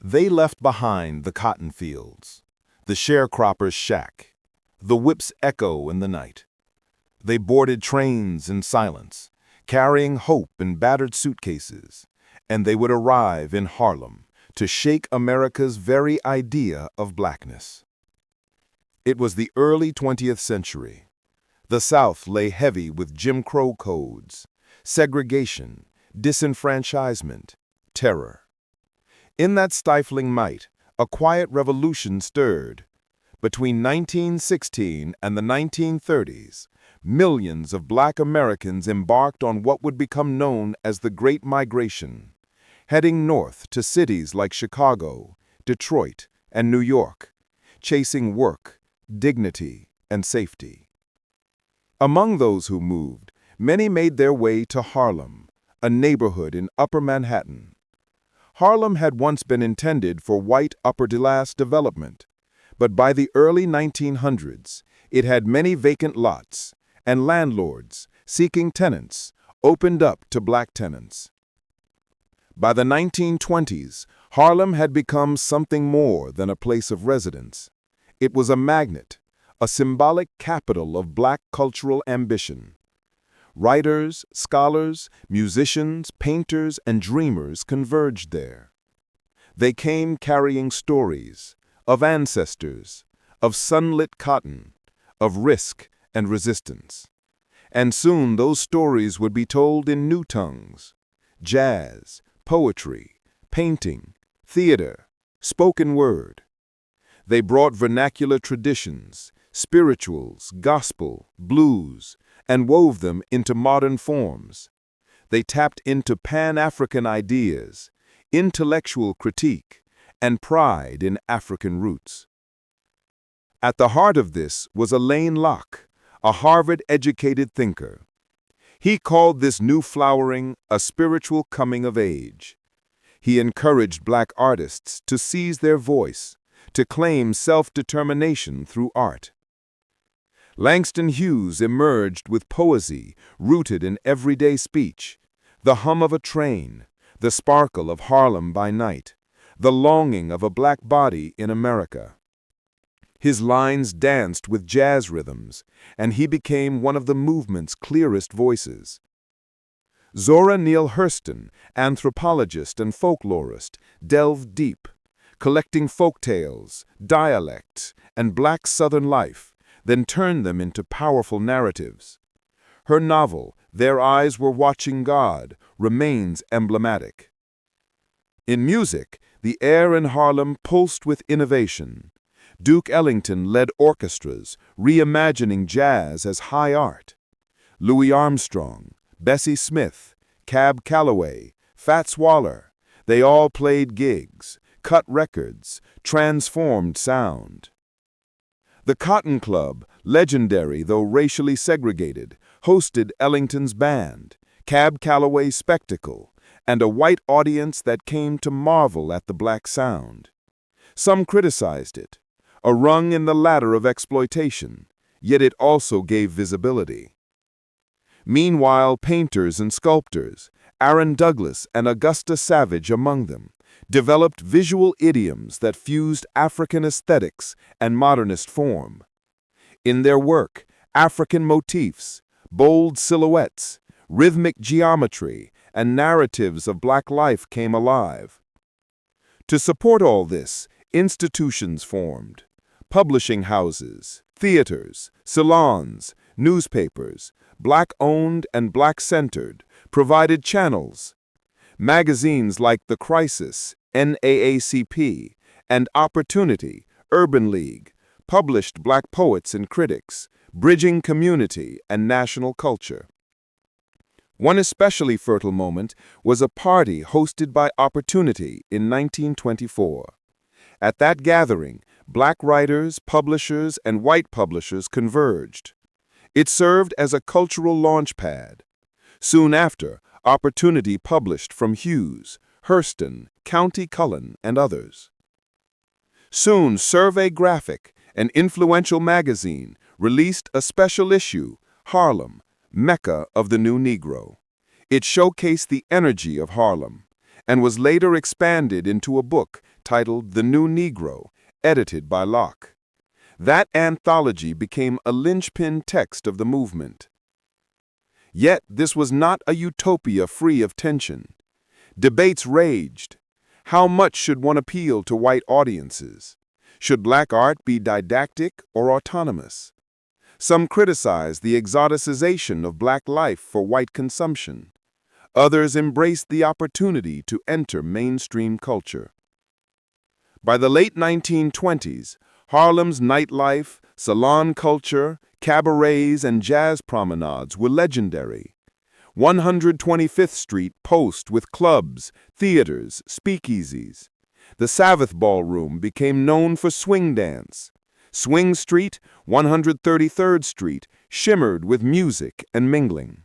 They left behind the cotton fields, the sharecropper's shack, the whip's echo in the night. They boarded trains in silence, carrying hope in battered suitcases, and they would arrive in Harlem to shake America's very idea of blackness. It was the early 20th century. The South lay heavy with Jim Crow codes, segregation, disenfranchisement, terror. In that stifling might, a quiet revolution stirred. Between 1916 and the 1930s, millions of black Americans embarked on what would become known as the Great Migration, heading north to cities like Chicago, Detroit, and New York, chasing work, dignity, and safety. Among those who moved, many made their way to Harlem, a neighborhood in Upper Manhattan. Harlem had once been intended for white upper-class development, but by the early 1900s, it had many vacant lots, and landlords, seeking tenants, opened up to black tenants. By the 1920s, Harlem had become something more than a place of residence. It was a magnet, a symbolic capital of black cultural ambition. Writers, scholars, musicians, painters, and dreamers converged there. They came carrying stories of ancestors, of sunlit cotton, of risk and resistance. And soon those stories would be told in new tongues: jazz, poetry, painting, theater, spoken word. They brought vernacular traditions, spirituals, gospel, blues, and wove them into modern forms. They tapped into Pan-African ideas, intellectual critique, and pride in African roots. At the heart of this was Alain Locke, a Harvard-educated thinker. He called this new flowering a spiritual coming of age. He encouraged black artists to seize their voice, to claim self-determination through art. Langston Hughes emerged with poesy rooted in everyday speech, the hum of a train, the sparkle of Harlem by night, the longing of a black body in America. His lines danced with jazz rhythms, and he became one of the movement's clearest voices. Zora Neale Hurston, anthropologist and folklorist, delved deep, collecting folktales, dialects, and black Southern life, then turned them into powerful narratives. Her novel, Their Eyes Were Watching God, remains emblematic. In music, the air in Harlem pulsed with innovation. Duke Ellington led orchestras, reimagining jazz as high art. Louis Armstrong, Bessie Smith, Cab Calloway, Fats Waller, they all played gigs, cut records, transformed sound. The Cotton Club, legendary though racially segregated, hosted Ellington's band, Cab Calloway's spectacle, and a white audience that came to marvel at the black sound. Some criticized it, a rung in the ladder of exploitation, yet it also gave visibility. Meanwhile, painters and sculptors, Aaron Douglas and Augusta Savage among them, developed visual idioms that fused African aesthetics and modernist form. In their work, African motifs, bold silhouettes, rhythmic geometry, and narratives of black life came alive. To support all this, institutions formed: publishing houses, theaters, salons, newspapers, black-owned and black-centered, provided channels. Magazines like The Crisis, NAACP, and Opportunity, Urban League, published black poets and critics, bridging community and national culture. One especially fertile moment was a party hosted by Opportunity in 1924. At that gathering, black writers, publishers, and white publishers converged. It served as a cultural launchpad. Soon after, Opportunity published from Hughes, Hurston, County Cullen, and others. Soon, Survey Graphic, an influential magazine, released a special issue, Harlem, Mecca of the New Negro. It showcased the energy of Harlem, and was later expanded into a book titled The New Negro, edited by Locke. That anthology became a linchpin text of the movement. Yet this was not a utopia free of tension. Debates raged. How much should one appeal to white audiences? Should black art be didactic or autonomous? Some criticized the exoticization of black life for white consumption. Others embraced the opportunity to enter mainstream culture. By the late 1920s, Harlem's nightlife, salon culture, cabarets, and jazz promenades were legendary. 125th Street pulsed with clubs, theaters, speakeasies. The Sabbath Ballroom became known for swing dance. Swing Street, 133rd Street, shimmered with music and mingling.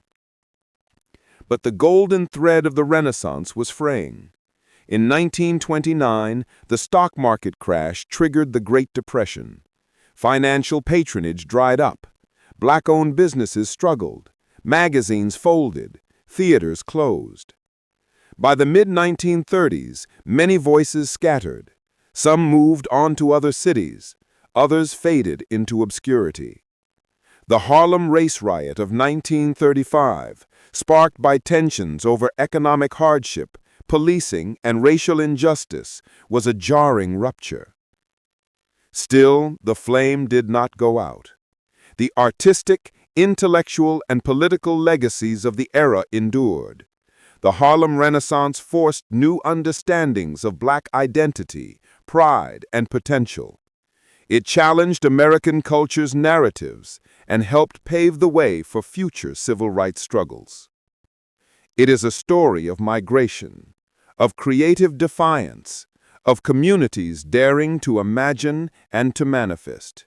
But the golden thread of the Renaissance was fraying. In 1929, the stock market crash triggered the Great Depression. Financial patronage dried up. Black-owned businesses struggled. Magazines folded. Theaters closed. By the mid-1930s, many voices scattered. Some moved on to other cities. Others faded into obscurity. The Harlem Race Riot of 1935, sparked by tensions over economic hardship, policing, and racial injustice, was a jarring rupture. Still, the flame did not go out. The artistic, intellectual, and political legacies of the era endured. The Harlem Renaissance forced new understandings of black identity, pride, and potential. It challenged American culture's narratives and helped pave the way for future civil rights struggles. It is a story of migration, of creative defiance, of communities daring to imagine and to manifest.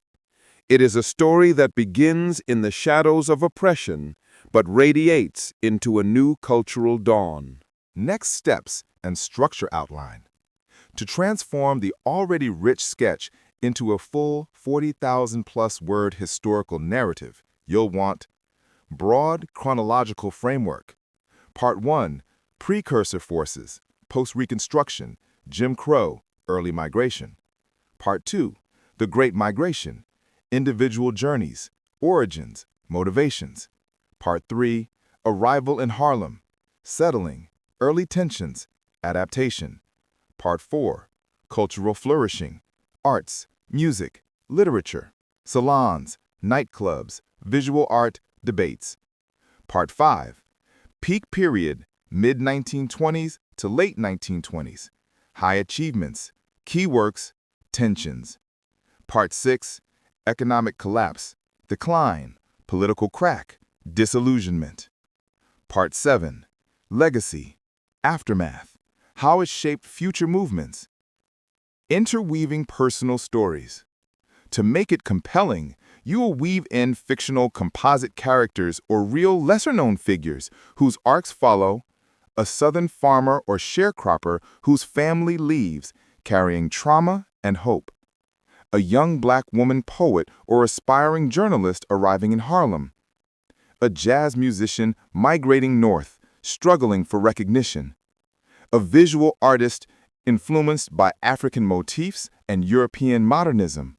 It is a story that begins in the shadows of oppression but radiates into a new cultural dawn. Next steps and structure outline. To transform the already rich sketch into a full 40,000-plus word historical narrative, you'll want broad chronological framework. Part 1, Precursor Forces, Post-Reconstruction, Jim Crow, Early Migration. Part 2, The Great Migration, Individual Journeys, Origins, Motivations. Part 3, Arrival in Harlem, Settling, Early Tensions, Adaptation. Part 4, Cultural Flourishing, Arts, Music, Literature, Salons, Nightclubs, Visual Art, Debates. Part 5, Peak Period, Mid-1920s to Late 1920s, High Achievements, Key Works, Tensions. Part 6, Economic Collapse, Decline, Political Crack, Disillusionment. Part 7, Legacy, Aftermath, How it Shaped Future Movements. Interweaving personal stories. To make it compelling, you will weave in fictional composite characters or real lesser-known figures whose arcs follow a Southern farmer or sharecropper whose family leaves, carrying trauma and hope. A young black woman poet or aspiring journalist arriving in Harlem. A jazz musician migrating north, struggling for recognition. A visual artist influenced by African motifs and European modernism.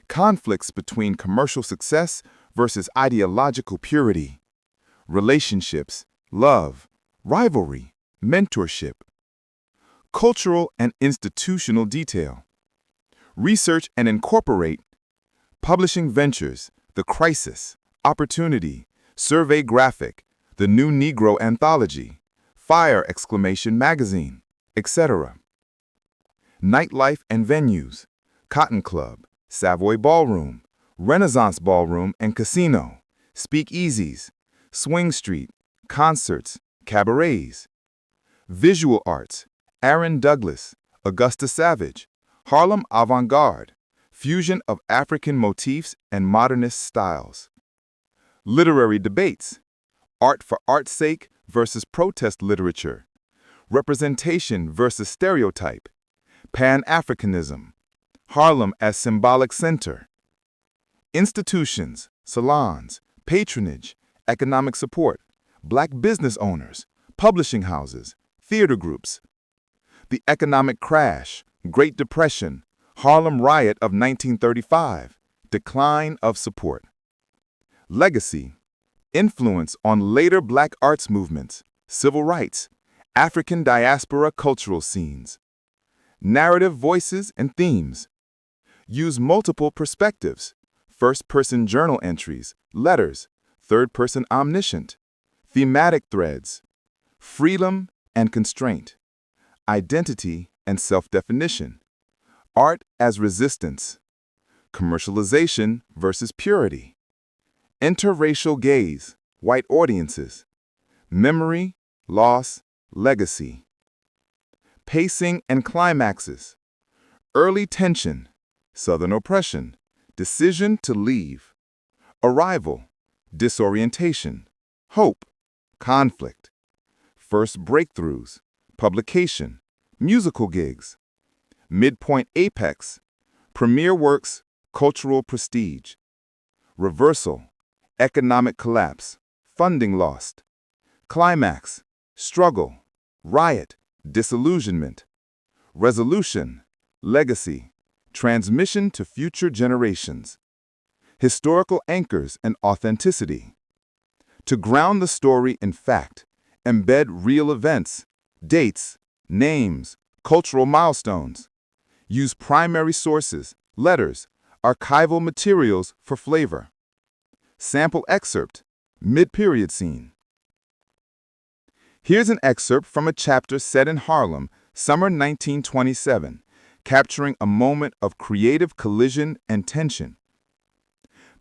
Conflicts between commercial success versus ideological purity. Relationships, love, rivalry, mentorship. Cultural and institutional detail. Research and incorporate publishing ventures, The Crisis, Opportunity, Survey Graphic, The New Negro Anthology, Fire! Magazine, etc. Nightlife and venues, Cotton Club, Savoy Ballroom, Renaissance Ballroom and Casino, Speakeasies, Swing Street, concerts, cabarets. Visual arts, Aaron Douglas, Augusta Savage, Harlem Avant-Garde, fusion of African motifs and modernist styles. Literary debates, art for art's sake versus protest literature, representation versus stereotype, Pan-Africanism, Harlem as symbolic center. Institutions, salons, patronage, economic support, black business owners, publishing houses, theater groups. The economic crash, Great Depression, Harlem Riot of 1935, decline of support. Legacy, influence on later Black arts movements, civil rights, African diaspora cultural scenes. Narrative voices and themes. Use multiple perspectives, first-person journal entries, letters, third-person omniscient, thematic threads, freedom and constraint, identity and self-definition, art as resistance, commercialization versus purity, interracial gaze, white audiences, memory, loss, legacy, pacing and climaxes, early tension, Southern oppression, decision to leave, arrival, disorientation, hope, conflict, first breakthroughs, publication, musical gigs, midpoint apex, premiere works, cultural prestige, reversal, economic collapse, funding lost, climax, struggle, riot, disillusionment, resolution, legacy, transmission to future generations, historical anchors and authenticity. To ground the story in fact, embed real events, dates, names, cultural milestones. Use primary sources, letters, archival materials for flavor. Sample excerpt, mid-period scene. Here's an excerpt from a chapter set in Harlem, summer 1927, capturing a moment of creative collision and tension.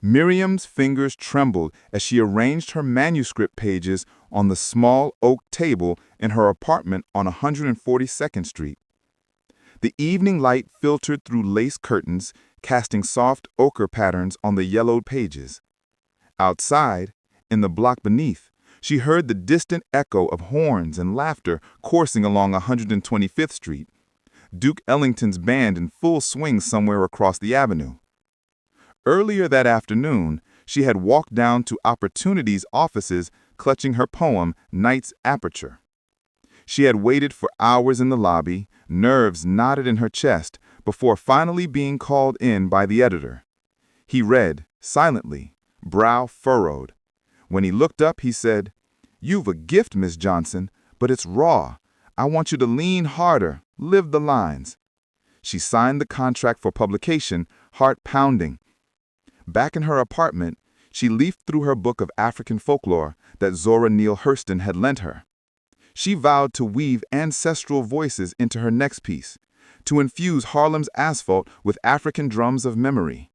Miriam's fingers trembled as she arranged her manuscript pages on the small oak table in her apartment on 142nd Street. The evening light filtered through lace curtains, casting soft ochre patterns on the yellowed pages. Outside, in the block beneath, she heard the distant echo of horns and laughter coursing along 125th Street, Duke Ellington's band in full swing somewhere across the avenue. Earlier that afternoon, she had walked down to Opportunity's offices clutching her poem, Night's Aperture. She had waited for hours in the lobby, nerves knotted in her chest, before finally being called in by the editor. He read, silently, brow furrowed. When he looked up, he said, "You've a gift, Miss Johnson, but it's raw. I want you to lean harder, live the lines." She signed the contract for publication, heart pounding. Back in her apartment, she leafed through her book of African folklore that Zora Neale Hurston had lent her. She vowed to weave ancestral voices into her next piece, to infuse Harlem's asphalt with African drums of memory.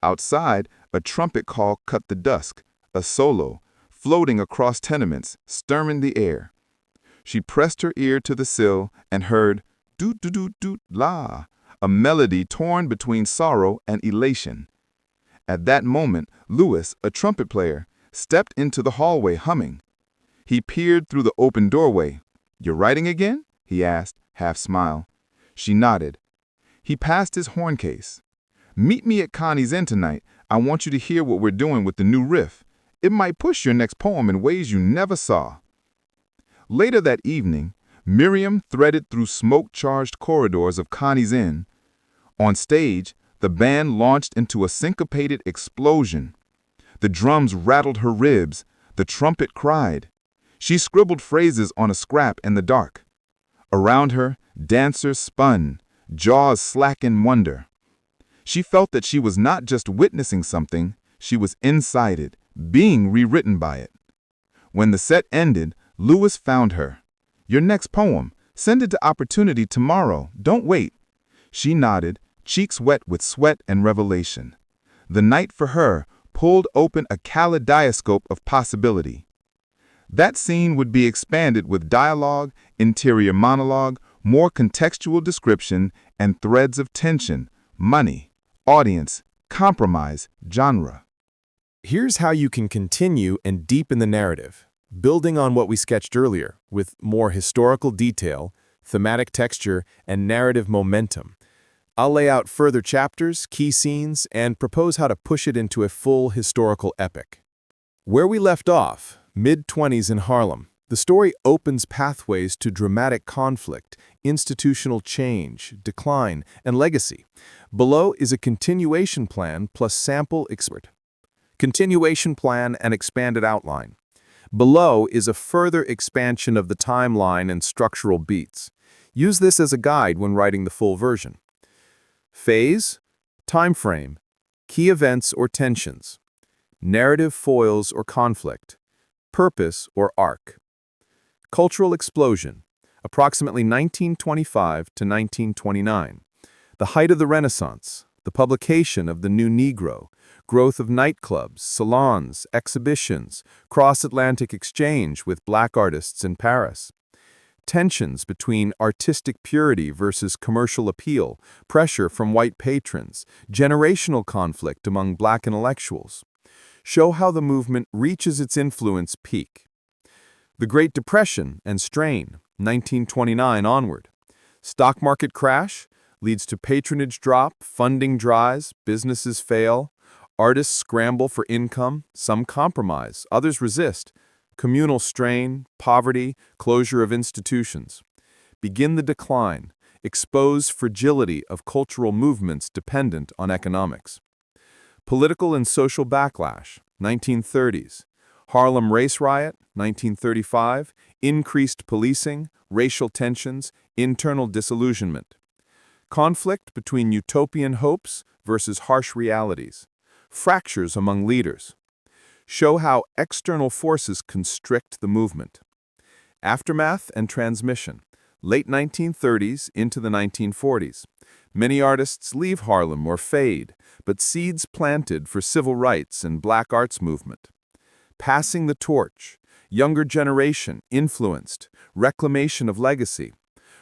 Outside, a trumpet call cut the dusk, a solo, floating across tenements, stirring the air. She pressed her ear to the sill and heard doot-doot-doot-doot-la, a melody torn between sorrow and elation. At that moment, Lewis, a trumpet player, stepped into the hallway humming. He peered through the open doorway. "You're writing again?" he asked, half-smile. She nodded. He passed his horn case. "Meet me at Connie's Inn tonight. I want you to hear what we're doing with the new riff. It might push your next poem in ways you never saw." Later that evening, Miriam threaded through smoke-charged corridors of Connie's Inn. On stage, the band launched into a syncopated explosion. The drums rattled her ribs. The trumpet cried. She scribbled phrases on a scrap in the dark. Around her, dancers spun, jaws slack in wonder. She felt that she was not just witnessing something, she was inside it, being rewritten by it. When the set ended, Lewis found her. "Your next poem. Send it to Opportunity tomorrow. Don't wait." She nodded, cheeks wet with sweat and revelation. The night for her pulled open a kaleidoscope of possibility. That scene would be expanded with dialogue, interior monologue, more contextual description, and threads of tension, money, audience, compromise, genre. Here's how you can continue and deepen the narrative, building on what we sketched earlier, with more historical detail, thematic texture, and narrative momentum. I'll lay out further chapters, key scenes, and propose how to push it into a full historical epic. Where we left off, mid-20s in Harlem, the story opens pathways to dramatic conflict, institutional change, decline, and legacy. Below is a continuation plan plus sample expert. Continuation plan and expanded outline. Below is a further expansion of the timeline and structural beats. Use this as a guide when writing the full version. Phase, time frame, key events or tensions, narrative foils or conflict, purpose or arc. Cultural explosion, approximately 1925 to 1929. The height of the Renaissance, the publication of the New Negro, growth of nightclubs, salons, exhibitions, cross-Atlantic exchange with black artists in Paris. Tensions between artistic purity versus commercial appeal, pressure from white patrons, generational conflict among black intellectuals. Show how the movement reaches its influence peak. The Great Depression and strain, 1929 onward. Stock market crash leads to patronage drop, funding dries, businesses fail, artists scramble for income, some compromise, others resist. Communal strain, poverty, closure of institutions. Begin the decline, expose fragility of cultural movements dependent on economics. Political and social backlash, 1930s. Harlem race riot, 1935, increased policing, racial tensions, internal disillusionment. Conflict between utopian hopes versus harsh realities. Fractures among leaders. Show how external forces constrict the movement. Aftermath and transmission, late 1930s into the 1940s. Many artists leave Harlem or fade, but seeds planted for civil rights and black arts movement. Passing the torch, younger generation influenced, reclamation of legacy.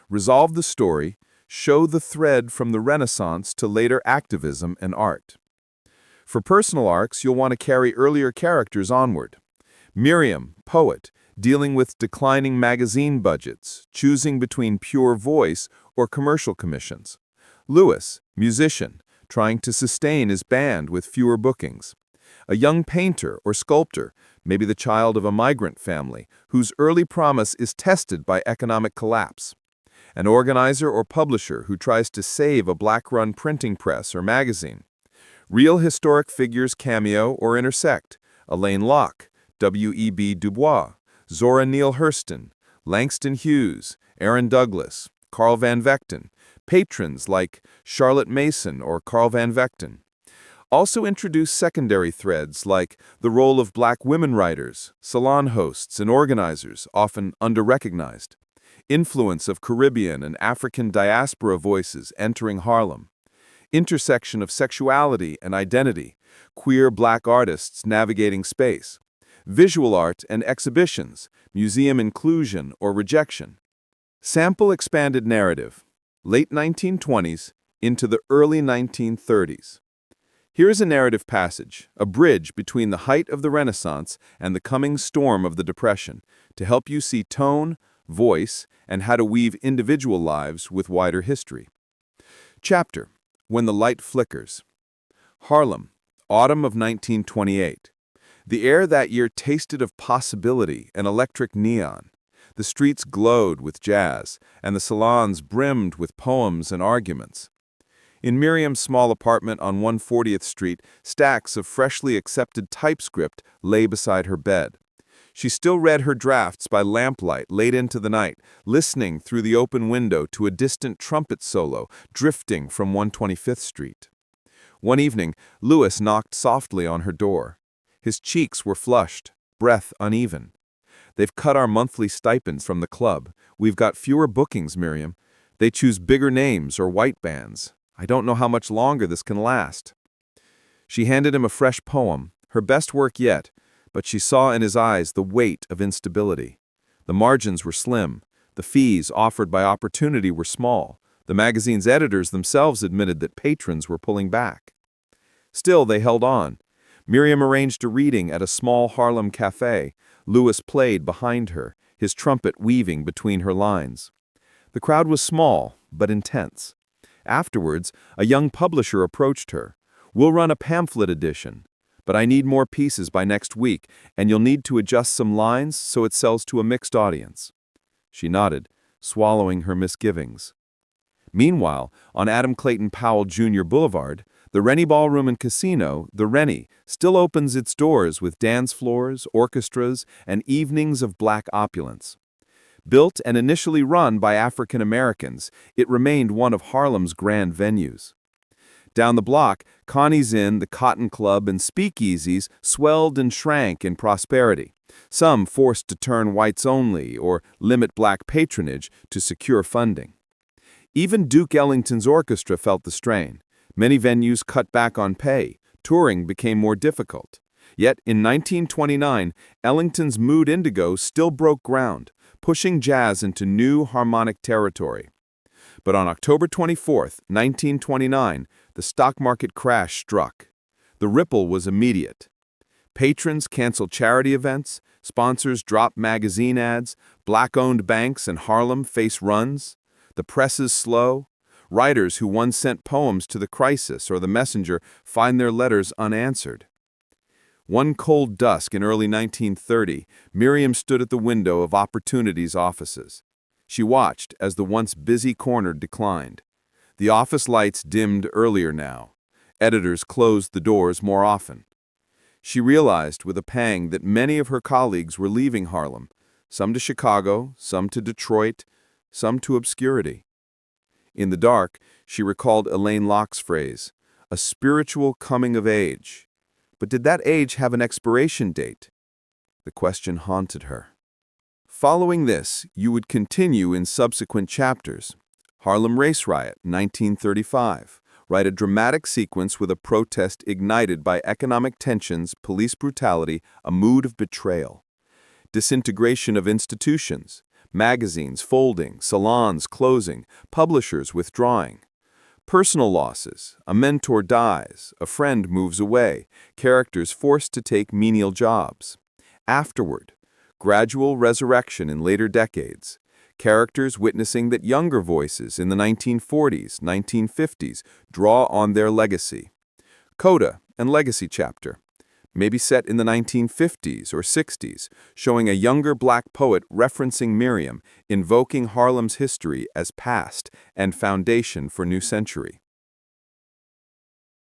Resolve the story, show the thread from the Renaissance to later activism and art. For personal arcs, you'll want to carry earlier characters onward. Miriam, poet, dealing with declining magazine budgets, choosing between pure voice or commercial commissions. Lewis, musician, trying to sustain his band with fewer bookings. A young painter or sculptor, maybe the child of a migrant family, whose early promise is tested by economic collapse. An organizer or publisher who tries to save a black-run printing press or magazine. Real historic figures cameo or intersect. Alain Locke, W.E.B. Du Bois, Zora Neale Hurston, Langston Hughes, Aaron Douglas, Carl Van Vechten, patrons like Charlotte Mason or Carl Van Vechten. Also introduce secondary threads like the role of black women writers, salon hosts, and organizers, often under-recognized. Influence of Caribbean and African diaspora voices entering Harlem. Intersection of sexuality and identity, queer black artists navigating space. Visual art and exhibitions, museum inclusion or rejection. Sample expanded narrative, late 1920s into the early 1930s. Here is a narrative passage, a bridge between the height of the Renaissance and the coming storm of the Depression, to help you see tone, voice, and how to weave individual lives with wider history. Chapter: When the Light Flickers. Harlem, autumn of 1928. The air that year tasted of possibility and electric neon. The streets glowed with jazz, and the salons brimmed with poems and arguments. In Miriam's small apartment on 140th Street, stacks of freshly accepted typescript lay beside her bed. She still read her drafts by lamplight late into the night, listening through the open window to a distant trumpet solo drifting from 125th Street. One evening, Lewis knocked softly on her door. His cheeks were flushed, breath uneven. "They've cut our monthly stipends from the club. We've got fewer bookings, Miriam. They choose bigger names or white bands. I don't know how much longer this can last." She handed him a fresh poem, her best work yet, but she saw in his eyes the weight of instability. The margins were slim. The fees offered by Opportunity were small. The magazine's editors themselves admitted that patrons were pulling back. Still, they held on. Miriam arranged a reading at a small Harlem cafe. Lewis played behind her, his trumpet weaving between her lines. The crowd was small, but intense. Afterwards, a young publisher approached her. "We'll run a pamphlet edition, but I need more pieces by next week, and you'll need to adjust some lines so it sells to a mixed audience." She nodded. swallowing her misgivings. Meanwhile, on Adam Clayton Powell Jr. Boulevard, the Rennie Ballroom and Casino, the Rennie, still opens its doors with dance floors, orchestras, and evenings of black opulence. Built and initially run by African Americans, it remained one of Harlem's grand venues. Down the block, Connie's Inn, the Cotton Club, and speakeasies swelled and shrank in prosperity, some forced to turn whites only or limit black patronage to secure funding. Even Duke Ellington's orchestra felt the strain. Many venues cut back on pay. Touring became more difficult. Yet, in 1929, Ellington's Mood Indigo still broke ground, pushing jazz into new harmonic territory. But on October 24, 1929, the stock market crash struck. The ripple was immediate. Patrons canceled charity events, sponsors dropped magazine ads, black-owned banks in Harlem face runs. The press is slow. Writers who once sent poems to the Crisis or the Messenger find their letters unanswered. One cold dusk in early 1930, Miriam stood at the window of Opportunity's offices. She watched as the once busy corner declined. The office lights dimmed earlier now. Editors closed the doors more often. She realized with a pang that many of her colleagues were leaving Harlem, some to Chicago, some to Detroit, some to obscurity. In the dark, she recalled Elaine Locke's phrase, a spiritual coming of age. But did that age have an expiration date? The question haunted her. Following this, you would continue in subsequent chapters. Harlem Race Riot, 1935. Write a dramatic sequence with a protest ignited by economic tensions, police brutality, a mood of betrayal. Disintegration of institutions. Magazines folding, salons closing, publishers withdrawing. Personal losses, a mentor dies, a friend moves away, characters forced to take menial jobs. Afterward, gradual resurrection in later decades, characters witnessing that younger voices in the 1940s, 1950s draw on their legacy. Coda and Legacy chapter. Maybe set in the 1950s or 60s, showing a younger black poet referencing Miriam, invoking Harlem's history as past and foundation for new century.